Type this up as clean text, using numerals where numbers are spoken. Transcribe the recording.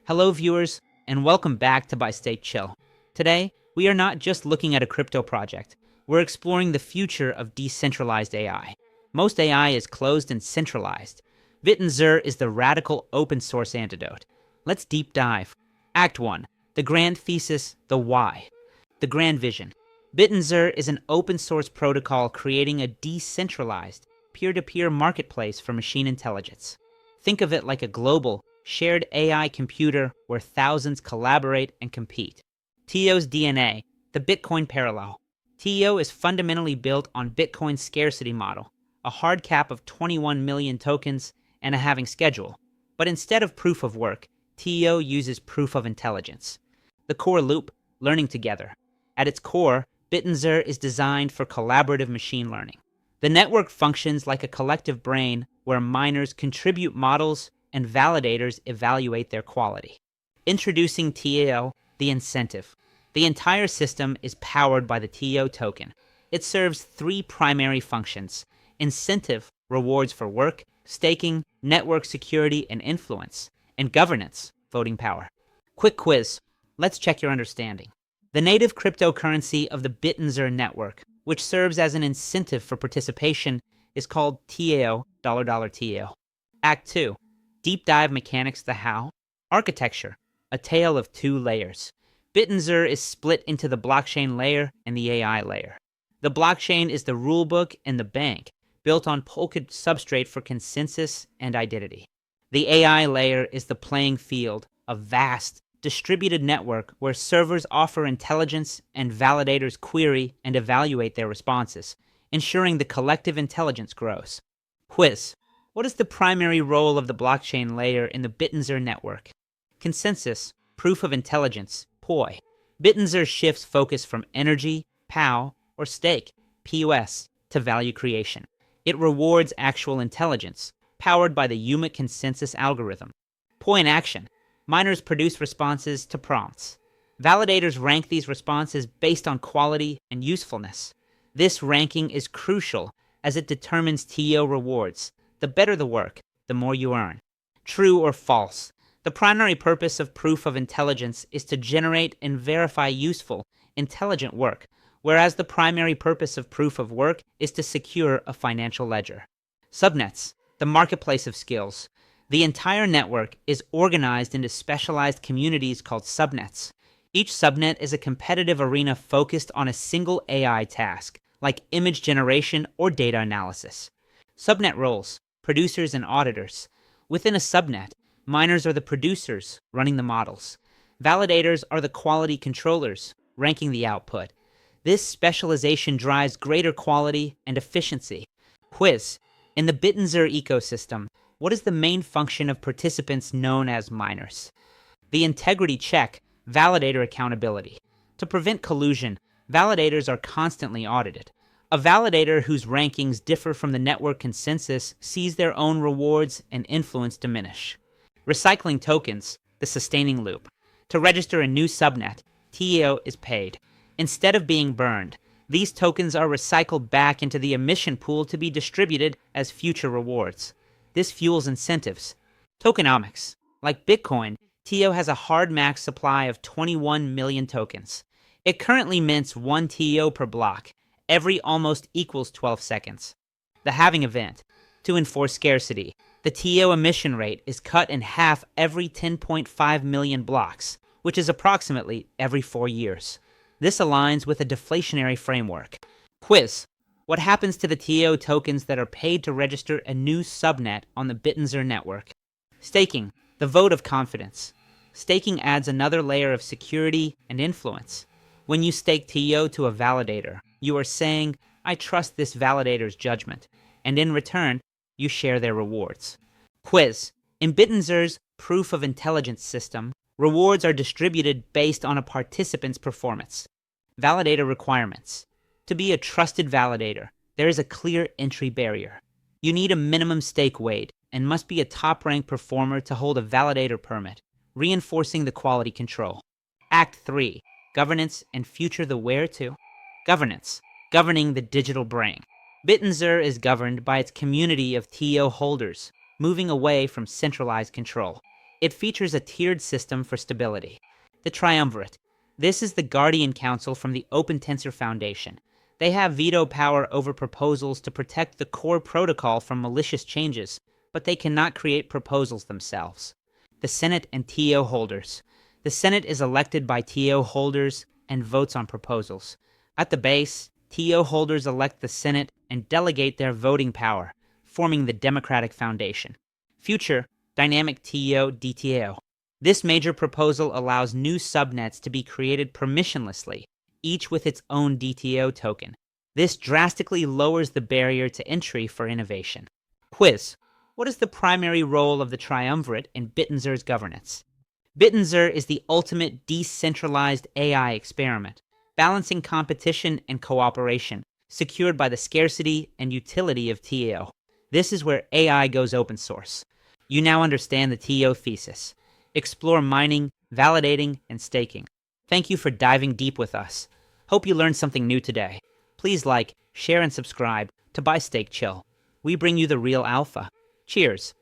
Hello viewers, and welcome back to By State Chill. Today, we are not just looking at a crypto project, we're exploring the future of decentralized AI. Most AI is closed and centralized. Bittensor is the radical open source antidote. Let's deep dive. Act 1. The grand thesis, the why. The grand vision. Bittensor is an open source protocol creating a decentralized, peer-to-peer marketplace for machine intelligence. Think of it like a global, shared AI computer where thousands collaborate and compete. TAO's DNA, the Bitcoin parallel. TAO is fundamentally built on Bitcoin's scarcity model, a hard cap of 21 million tokens and a halving schedule. But instead of proof of work, TAO uses proof of intelligence. The core loop, learning together. At its core, Bittensor is designed for collaborative machine learning. The network functions like a collective brain where miners contribute models and validators evaluate their quality. Introducing TAO, the incentive. The entire system is powered by the TAO token. It serves three primary functions: incentive, rewards for work; staking, network security and influence; and governance, voting power. Quick quiz. Let's check your understanding. The native cryptocurrency of the Bittensor network, which serves as an incentive for participation, is called TAO, $TAO. Act 2. Deep dive mechanics, the how. Architecture, a tale of two layers. Bittensor is split into the blockchain layer and the AI layer. The blockchain is the rulebook and the bank, built on Polka substrate for consensus and identity. The AI layer is the playing field, a vast, distributed network where servers offer intelligence and validators query and evaluate their responses, ensuring the collective intelligence grows. Quiz. What is the primary role of the blockchain layer in the Bittensor network? Consensus, proof of intelligence, POI. Bittensor shifts focus from energy, POW, or stake, POS, to value creation. It rewards actual intelligence, powered by the Yuma consensus algorithm. POI in action. Miners produce responses to prompts. Validators rank these responses based on quality and usefulness. This ranking is crucial as it determines TAO rewards. The better the work, the more you earn. True or false? The primary purpose of proof of intelligence is to generate and verify useful, intelligent work, whereas the primary purpose of proof of work is to secure a financial ledger. Subnets, the marketplace of skills. The entire network is organized into specialized communities called subnets. Each subnet is a competitive arena focused on a single AI task, like image generation or data analysis. Subnet roles, producers and auditors. Within a subnet, miners are the producers, running the models. Validators are the quality controllers, ranking the output. This specialization drives greater quality and efficiency. Quiz. In the Bittensor ecosystem, what is the main function of participants known as miners? The integrity check, validator accountability. To prevent collusion, validators are constantly audited. A validator whose rankings differ from the network consensus sees their own rewards and influence diminish. Recycling tokens, the sustaining loop. To register a new subnet, TAO is paid. Instead of being burned, these tokens are recycled back into the emission pool to be distributed as future rewards. This fuels incentives. Tokenomics. Like Bitcoin, TAO has a hard max supply of 21 million tokens. It currently mints 1 TAO per block, every almost equals 12 seconds. The halving event. To enforce scarcity, the TAO emission rate is cut in half every 10.5 million blocks, which is approximately every 4 years. This aligns with a deflationary framework. Quiz. What happens to the TAO tokens that are paid to register a new subnet on the Bittensor network? Staking, the vote of confidence. Staking adds another layer of security and influence. When you stake TAO to a validator, you are saying, I trust this validator's judgment, and in return, you share their rewards. Quiz. In Bittensor's proof of intelligence system, rewards are distributed based on a participant's performance. Validator requirements. To be a trusted validator, there is a clear entry barrier. You need a minimum stake weight and must be a top-ranked performer to hold a validator permit, reinforcing the quality control. Act 3. Governance and future the where to. Governance. Governing the digital brain. Bittensor is governed by its community of TAO holders, moving away from centralized control. It features a tiered system for stability. The Triumvirate. This is the Guardian Council from the Open Tensor Foundation. They have veto power over proposals to protect the core protocol from malicious changes, but they cannot create proposals themselves. The Senate and TAO holders. The Senate is elected by TAO holders and votes on proposals. At the base, TAO holders elect the Senate and delegate their voting power, forming the democratic foundation. Future, dynamic TAO dTAO. This major proposal allows new subnets to be created permissionlessly, each with its own dTAO token. This drastically lowers the barrier to entry for innovation. Quiz. What is the primary role of the Triumvirate in Bittensor's governance? Bittensor is the ultimate decentralized AI experiment, balancing competition and cooperation, secured by the scarcity and utility of TAO. This is where AI goes open source. You now understand the TAO thesis. Explore mining, validating, and staking. Thank you for diving deep with us. Hope you learned something new today. Please like, share, and subscribe to Buy Stake Chill. We bring you the real alpha. Cheers.